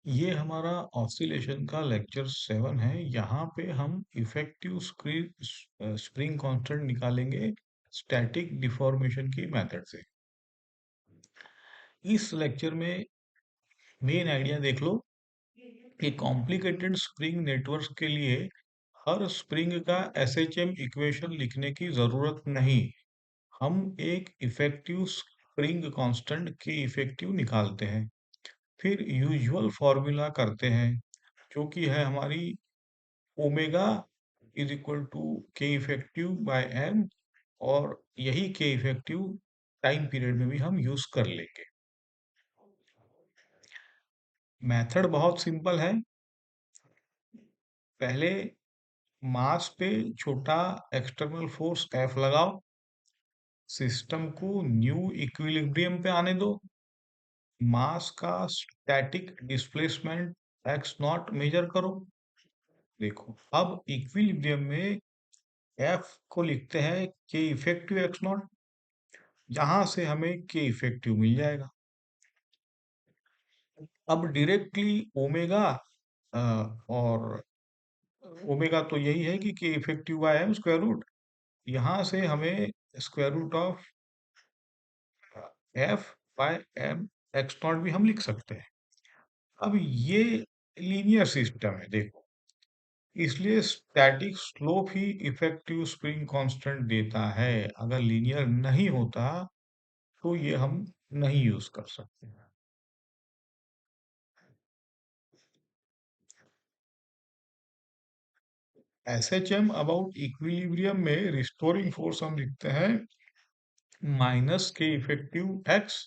ये हमारा ऑसिलेशन का लेक्चर 7 है। यहाँ पे हम इफेक्टिव स्प्रिंग कांस्टेंट निकालेंगे स्टैटिक डिफॉर्मेशन की मेथड से। इस लेक्चर में मेन आइडिया देख लो कि कॉम्प्लिकेटेड स्प्रिंग नेटवर्क के लिए हर स्प्रिंग का एसएचएम इक्वेशन लिखने की जरूरत नहीं। हम एक इफेक्टिव स्प्रिंग कांस्टेंट के इफेक्टिव निकालते हैं, फिर यूजुअल फॉर्मूला करते हैं जो कि है हमारी omega is equal to K effective by M, और यही के इफेक्टिव टाइम पीरियड में भी हम यूज कर लेंगे। मेथड बहुत सिंपल है। पहले मास पे छोटा एक्सटर्नल फोर्स एफ लगाओ, सिस्टम को न्यू इक्विलिब्रियम पे आने दो, मास का static displacement X naught measure करो। देखो अब इक्विलिब्रियम में एफ को लिखते हैं के इफेक्टिव एक्स नॉट, जहां से हमें के इफेक्टिव मिल जाएगा। अब डायरेक्टली ओमेगा, और ओमेगा तो यही है कि K effective by M square root, यहाँ से हमें square root of F by M X naught भी हम लिख सकते हैं। अब ये लीनियर सिस्टम है देखो, इसलिए स्टैटिक स्लोप ही इफेक्टिव स्प्रिंग कांस्टेंट देता है। अगर लीनियर नहीं होता तो ये हम नहीं यूज कर सकते। एसएचएम अबाउट इक्विलिब्रियम में रिस्टोरिंग फोर्स हम लिखते हैं माइनस के इफेक्टिव एक्स।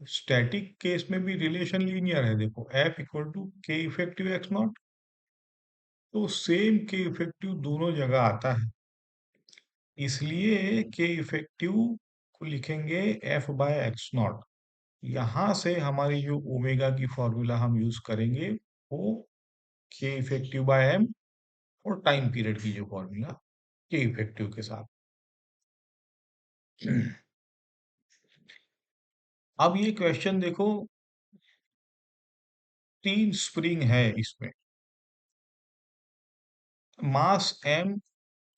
स्टैटिक केस में भी रिलेशन लीनियर है, देखो F equal to K effective x naught, तो सेम के इफेक्टिव दोनों जगह आता है, इसलिए के इफेक्टिव को लिखेंगे एफ बाय एक्स नॉट। यहाँ से हमारी जो ओमेगा की फॉर्मूला हम यूज करेंगे वो के इफेक्टिव बाय एम, और टाइम पीरियड की जो फॉर्मूला के इफेक्टिव के साथ। अब ये क्वेश्चन देखो, तीन स्प्रिंग है इसमें, मास एम,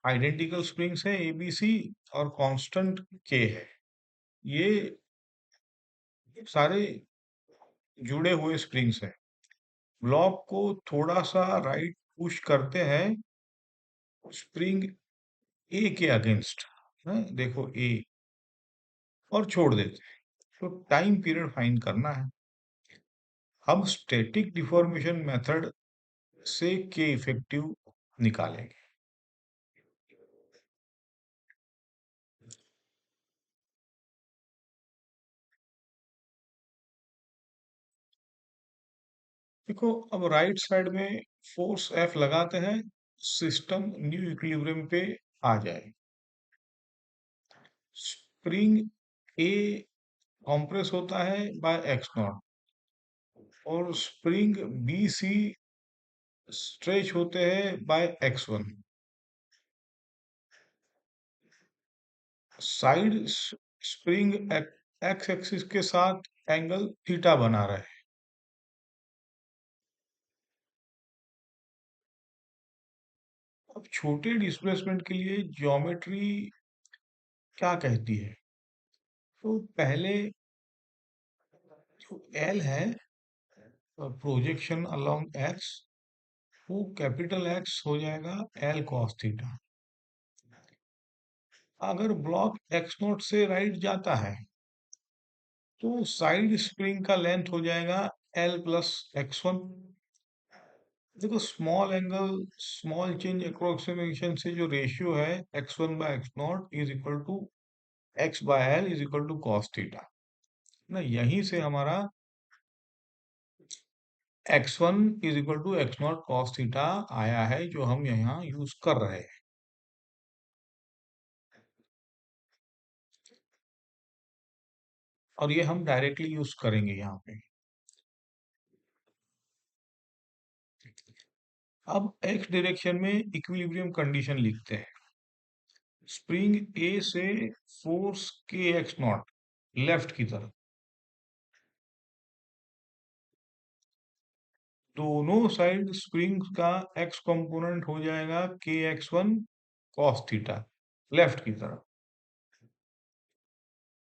आइडेंटिकल स्प्रिंग्स है एबीसी, और कांस्टेंट के है। ये सारे जुड़े हुए स्प्रिंग्स हैं। ब्लॉक को थोड़ा सा राइट पुश करते हैं स्प्रिंग ए के अगेंस्ट, देखो ए, और छोड़ देते हैं, तो टाइम पीरियड फाइंड करना है। हम स्टैटिक डिफॉर्मेशन मेथड से के इफेक्टिव निकालेंगे। देखो अब राइट साइड में फोर्स एफ लगाते हैं, सिस्टम न्यू इक्विलिब्रियम पे आ जाए। स्प्रिंग ए कॉम्प्रेस होता है बाय एक्स नॉट, और स्प्रिंग बी सी स्ट्रेच होते हैं by X one. Side spring X axis के साथ एंगल थीटा बना रहे हैं। अब छोटे डिस्प्लेसमेंट के लिए ज्योमेट्री क्या कहती है, तो पहले जो एल है, प्रोजेक्शन अलोंग एक्स, वो कैपिटल एक्स हो जाएगा एल कॉस थीटा। अगर ब्लॉक एक्स नोट से राइट जाता है तो साइड स्प्रिंग का लेंथ हो जाएगा एल प्लस एक्स वन। देखो small angle small change approximation से जो रेशियो है X one by x naught is equal to X by L is equal to cos theta ना, यहीं से हमारा X one is equal to X naught cos theta आया है, जो हम यहाँ यूज कर रहे हैं। और ये हम डायरेक्टली यूज करेंगे यहाँ पे। अब एक्स डायरेक्शन में इक्विलिब्रियम कंडीशन लिखते हैं। स्प्रिंग ए से फोर्स के एक्स नॉट लेफ्ट की तरफ, दोनों साइड स्प्रिंग का एक्स कंपोनेंट हो जाएगा K X one cos theta, left की तरफ।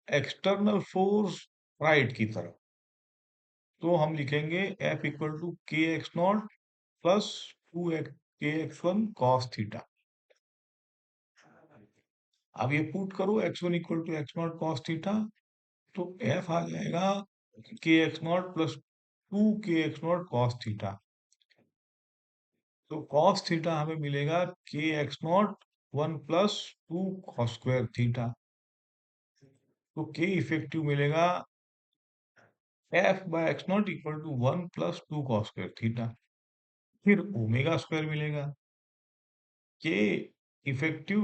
एक्सटर्नल फोर्स राइट की तरफ, तो हम लिखेंगे F equal to K X naught plus two K X one cos theta. अब ये पुट करो X one equal to X naught cos theta, तो एफ आ जाएगा K X naught plus two K X naught cos theta. तो cos theta हमें मिलेगा K X naught one plus two cos square theta. तो K effective मिलेगा F by x naught equal to one plus two cos square theta. फिर omega square मिलेगा के effective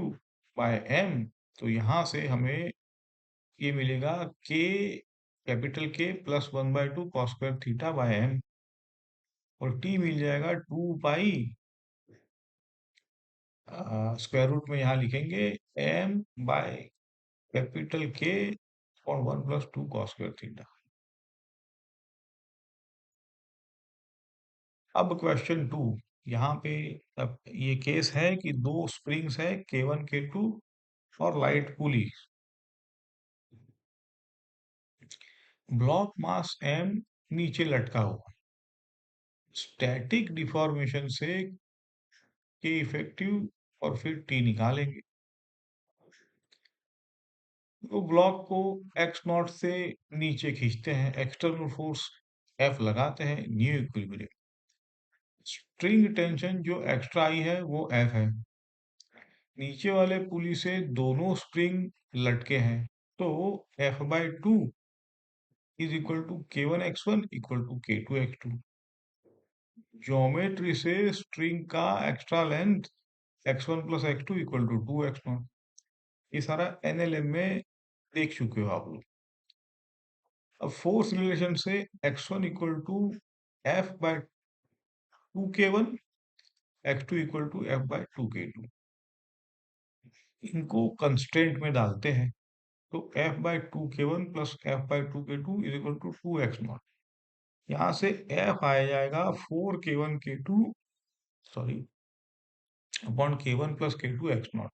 by M. तो यहां से हमें ये मिलेगा K capital K plus one by two cos square theta by M, और टी मिल जाएगा टू पाई स्क्वायर रूट में यहाँ लिखेंगे एम बाय कैपिटल के और one plus two cos square theta. अब क्वेश्चन टू, यहाँ पे अब ये केस है कि दो स्प्रिंग्स है के वन के टू और लाइट पुली। ब्लॉक मास एम नीचे लटका हुआ, स्टैटिक डिफॉर्मेशन से के इफेक्टिव और फिर टी निकालेंगे। तो ब्लॉक को एक्स नॉट से नीचे खींचते हैं, एक्सटर्नल फोर्स एफ लगाते हैं, न्यू इक्विलिब्रियम। स्ट्रिंग टेंशन जो एक्स्ट्रा आई है वो एफ है, नीचे वाले पुली से दोनों स्प्रिंग लटके हैं, तो F by two is equal to K one X one equal to K two X two. Geometry से स्ट्रिंग का extra length X one plus X two equal to two X one, ये सारा NLM में देख चुके हो आप लोग। अब फोर्स रिलेशन से X one equal to F by two K one, X two equal to F by two K two, इनको कंस्ट्रेंट में डालते हैं। तो F by two K one plus F by two K two is equal to two X naught. यहाँ से F आ जाएगा four K one K two, sorry, upon K one plus K two X naught.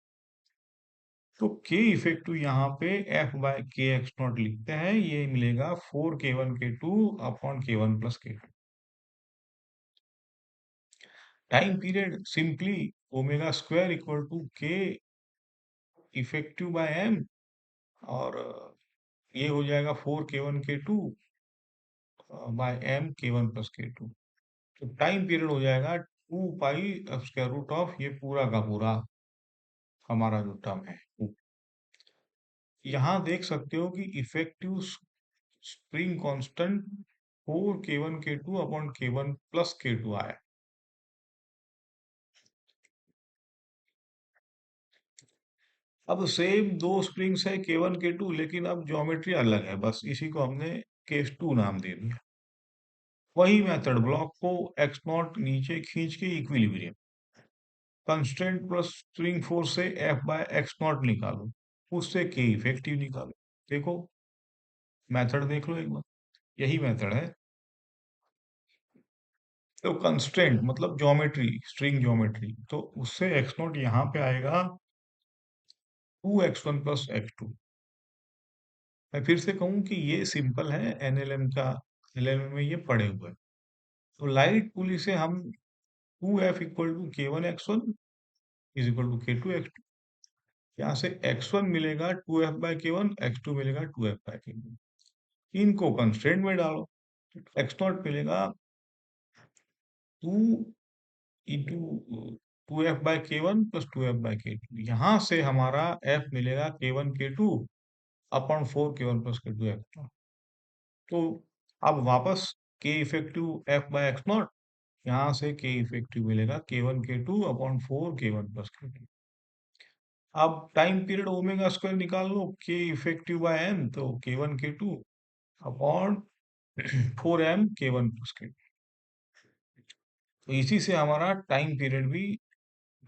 तो K effective यहाँ पे F by K X naught लिखते हैं, ये मिलेगा four K one K two upon K one plus K two. Time period simply omega square equal to K effective by M, और ये हो जाएगा four K one K two by M K one plus K two. तो time period हो जाएगा two pi square root of ये पूरा का पूरा हमारा जो टर्म है। यहाँ देख सकते हो कि effective spring constant four K one K two upon K one plus K to आया। अब सेम दो स्प्रिंग्स है के वन के टू, लेकिन अब ज्योमेट्री अलग है, बस इसी को हमने केस टू नाम दे दिया। वही मेथड, ब्लॉक को एक्स नॉट नीचे खींच के equilibrium, constant plus spring force से एफ बाय एक्स नॉट निकालो, उससे के इफेक्टिव निकालो। देखो मेथड देख लो एक बार, यही मेथड है। तो कंस्टेंट मतलब ज्योमेट्री, स्ट्रिंग ज्योमेट्री, तो उससे एक्स नॉट यहाँ पे आएगा two X one plus X two. मैं फिर से कहूँ कि ये सिंपल है, एनएलएम का, एनएलएम में ये पड़े हुए हैं। तो लाइट पुली से हम two F equal to K one X one is equal to K two X two, यहाँ से एक्स वन मिलेगा two F by K one, X two मिलेगा two F by K one, इनको constraint में डालो, X naught मिलेगा two into two F by K one plus two F by K two, यहाँ से हमारा एफ मिलेगा K one K two upon four K one plus K two X naught. तो अब वापस K effective F by x naught, यहाँ से K effective मिलेगा K one K two upon four K one plus K two. अब time period omega square निकाल लो, के इफेक्टिव बाय एम, तो के one K two upon four M K one plus K two. तो इसी से हमारा टाइम पीरियड भी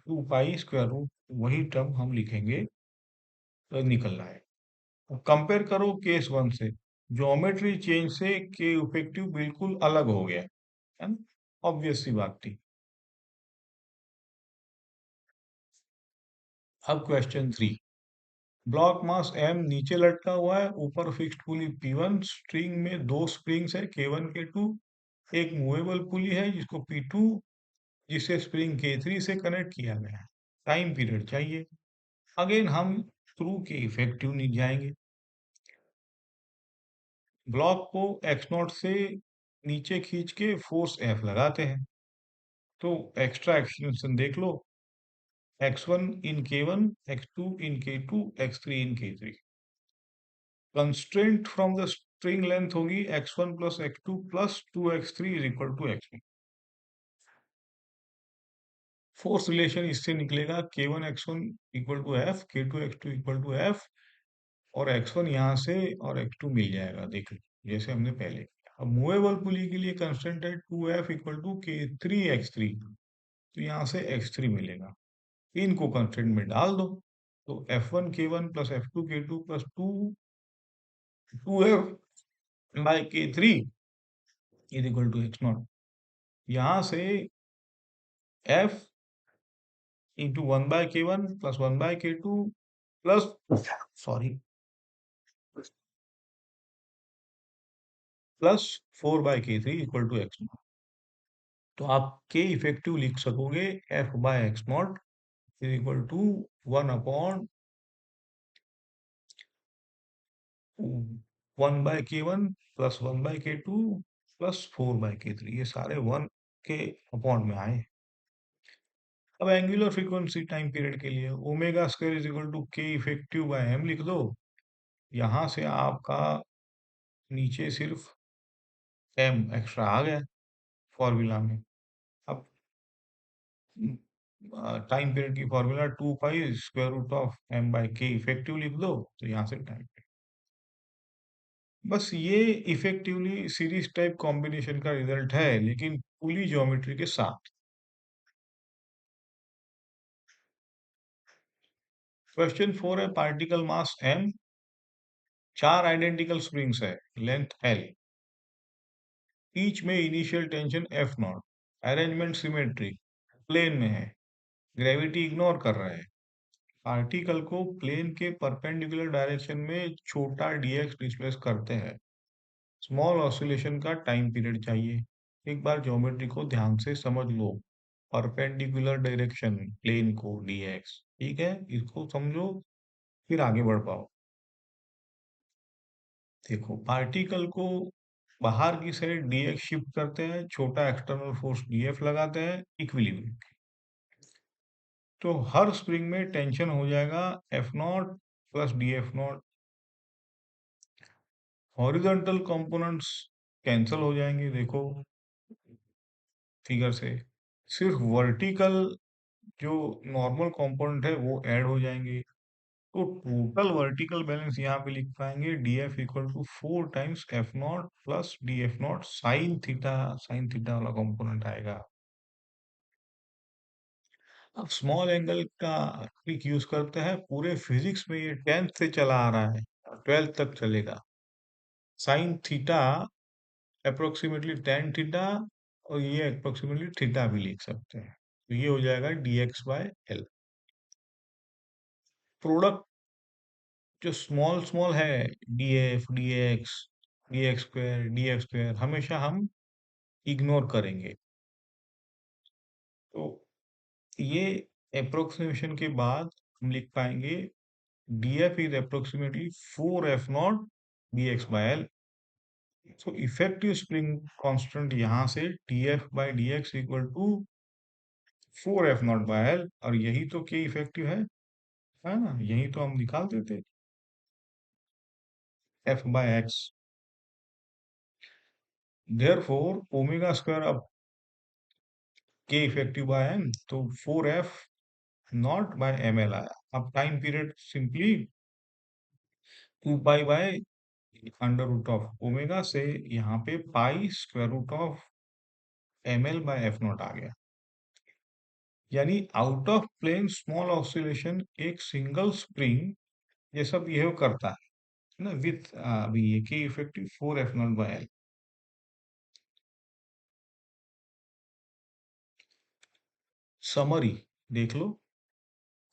टू पाई स्क्वायर रूट वही टर्म हम लिखेंगे, तो निकल रहा है। कंपेयर करो केस वन से, ज्योमेट्री चेंज से के इफेक्टिव बिल्कुल अलग हो गया है ना। ऑब्वियस सी बात थी। अब क्वेश्चन 3, ब्लॉक मास m नीचे लटका हुआ है, ऊपर फिक्स्ड पुली P1, स्ट्रिंग में दो स्प्रिंग्स है K1 K2, एक मूवेबल पुली है जिसको P2, जिसे स्प्रिंग K3 से कनेक्ट किया गया है। टाइम पीरियड चाहिए। अगेन हम थ्रू के इफेक्टिव नहीं जाएंगे। ब्लॉक को एक्स नॉट से नीचे खींच के फोर्स F लगाते हैं। तो एक्स्ट्रा एक्सटेंशन देख लो, x1 in K1, x2 in K2, x3 in K3। Constraint from the string length होगी x1 plus x2 plus 2x3 is equal to x1। Force relation इससे निकलेगा K1 x1 equal to F, K2 x2 equal to F, और x1 यहाँ से और x2 मिल जाएगा, देख लो जैसे हमने पहले किया। अब मूवेबल पुली के लिए कंस्टेंट है 2F equal to K3 x3, तो यहाँ से x3 मिलेगा। इनको कंस्टेंट में डाल दो, तो F1 K1 plus F2 K2 plus 2F by K3 is equal to x naught. यहाँ से F into 1/K1 plus 1/K2 plus, sorry, plus 4/K3 equal to x naught. तो आप K इफेक्टिव लिख सकोगे F by x naught is equal to 1/K1 plus 1/K2 plus 4/K3, ये सारे 1 के upon में आए। अब एंगुलर फ्रीक्वेंसी टाइम पीरियड के लिए omega square is equal to K effective by M लिख दो। यहाँ से आपका नीचे सिर्फ M एक्स्ट्रा आ गया फॉर्मूला में। अब टाइम पीरियड की formula 2 pi square root of M by K effective लिख दो, तो यहाँ से टाइम। बस ये इफेक्टिवली सीरीज टाइप कॉम्बिनेशन का रिजल्ट है, लेकिन पुली ज्योमेट्री के साथ। क्वेश्चन 4 है, पार्टिकल मास M, चार आइडेंटिकल स्प्रिंग्स है, लेंथ L, ईच में initial tension F naught, arrangement symmetry, plane में है, ग्रेविटी इग्नोर कर रहा है। पार्टिकल को प्लेन के परपेंडिकुलर डायरेक्शन में छोटा dx डिस्प्लेस करते हैं। स्मॉल ऑसिलेशन का टाइम पीरियड चाहिए। एक बार ज्योमेट्री को ध्यान से समझ लो, परपेंडिकुलर डायरेक्शन प्लेन को dx, ठीक है, इसको समझो फिर आगे बढ़ पाओ। देखो, पार्टिकल को बाहर की साइड dx शिफ्ट करते हैं, छोटा एक्सटर्नल फोर्स df लगाते हैं इक्विलिब्रियम। तो हर स्प्रिंग में टेंशन हो जाएगा F naught plus DF not. Horizontal components cancel हो जाएंगे, देखो फिगर से। सिर्फ वर्टिकल जो नॉर्मल कंपोनेंट है वो ऐड हो जाएंगे। तो टोटल वर्टिकल बैलेंस यहाँ पे लिख पाएंगे DF equal to 4 times F naught plus DF naught sine theta वाला कंपोनेंट आएगा। अब स्मॉल एंगल का ट्रिक यूज करते हैं, पूरे फिजिक्स में ये 10th से चला आ रहा है, 12th तक चलेगा। Sine theta approximately tan theta, और ये अप्रोक्सीमेटली थीटा भी लिख सकते हैं, तो ये हो जाएगा dx बाय एल। प्रोडक्ट जो स्मॉल स्मॉल है, df dx स्क्वायर हमेशा हम इग्नोर करेंगे। तो ये अप्रोक्सीमेशन के बाद हम लिख पाएंगे df is approximately 4f0 dx by L. तो इफेक्टिव स्प्रिंग कांस्टेंट यहाँ से df by dx equal to 4f0 by L, और यही तो के इफेक्टिव है ना, यही तो हम निकाल देते f by x. Therefore omega square अब के इफेक्टिव बाय एम, तो 4f0 बाय एम एल आया। अब time period simply 2 pi by under root of omega से यहाँ पे pi square root of M L by F naught आ गया। यानी out of plane small oscillation एक सिंगल स्प्रिंग जैसा बिहेव करता है ना, विथ अभी ये के effective 4f0 by L. Summary देख लो,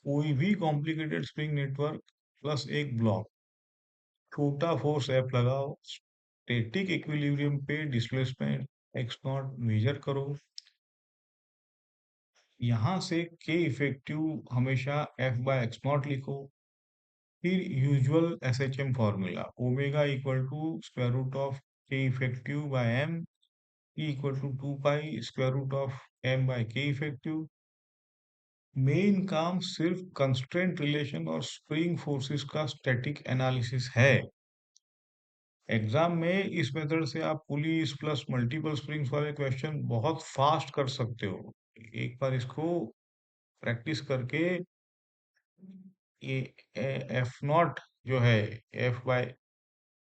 कोई भी कॉम्प्लिकेटेड स्प्रिंग नेटवर्क प्लस एक ब्लॉक, छोटा फोर्स एफ लगाओ, स्टैटिक इक्विलिब्रियम पे डिस्प्लेसमेंट एक्स नॉट मेजर करो, यहाँ से के इफेक्टिव हमेशा एफ बाय एक्स नॉट लिखो, फिर usual S H M formula omega equal to square root of K effective by M, equal to 2 pi square root of M by K effective. Main काम सिर्फ constraint relation और spring forces का static analysis है। Exam में इस method से आप pulleys plus multiple springs वाले क्वेश्चन बहुत फास्ट कर सकते हो। एक बार इसको प्रैक्टिस करके ये एफ नॉट जो है, F by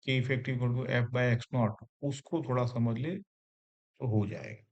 K effective equal to F by x naught, उसको थोड़ा समझ ले तो हो जाएगा।